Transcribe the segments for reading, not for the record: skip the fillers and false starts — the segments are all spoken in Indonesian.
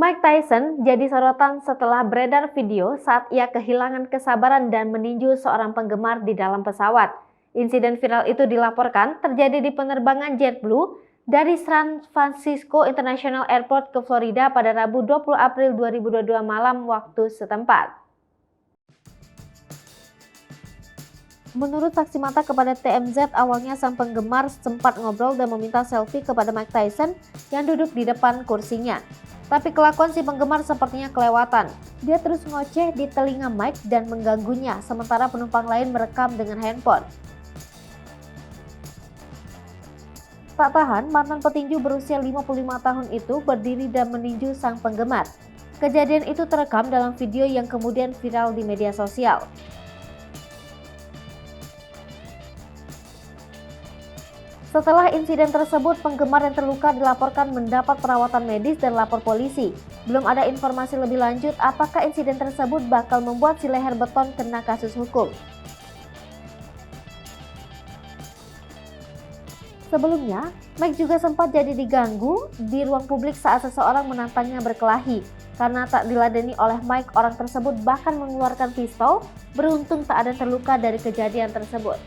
Mike Tyson jadi sorotan setelah beredar video saat ia kehilangan kesabaran dan meninju seorang penggemar di dalam pesawat. Insiden viral itu dilaporkan terjadi di penerbangan JetBlue dari San Francisco International Airport ke Florida pada Rabu 20 April 2022 malam waktu setempat. Menurut saksi mata kepada TMZ, awalnya sang penggemar sempat ngobrol dan meminta selfie kepada Mike Tyson yang duduk di depan kursinya. Tapi kelakuan si penggemar sepertinya kelewatan. Dia terus ngoceh di telinga Mike dan mengganggunya, sementara penumpang lain merekam dengan handphone. Tak tahan, mantan petinju berusia 55 tahun itu berdiri dan meninju sang penggemar. Kejadian itu terekam dalam video yang kemudian viral di media sosial. Setelah insiden tersebut, penggemar yang terluka dilaporkan mendapat perawatan medis dan lapor polisi. Belum ada informasi lebih lanjut apakah insiden tersebut bakal membuat si leher beton kena kasus hukum. Sebelumnya, Mike juga sempat jadi diganggu di ruang publik saat seseorang menantangnya berkelahi. Karena tak diladeni oleh Mike, orang tersebut bahkan mengeluarkan pistol. Beruntung tak ada yang terluka dari kejadian tersebut.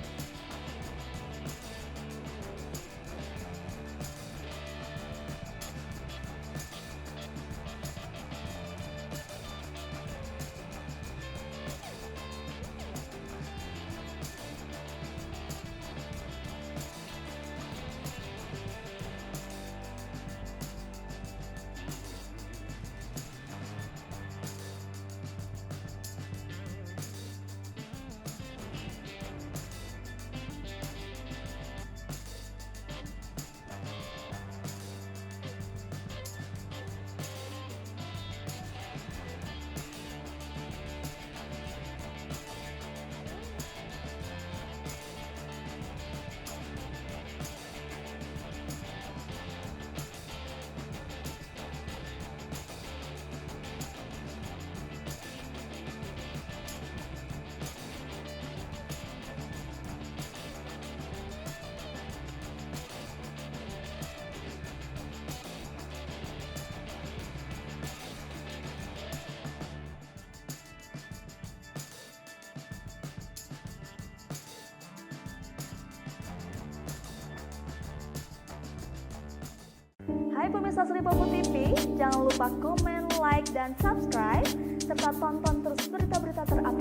Hai pemirsa Sri Popo TV, jangan lupa komen, like, dan subscribe, serta tonton terus berita-berita terupdate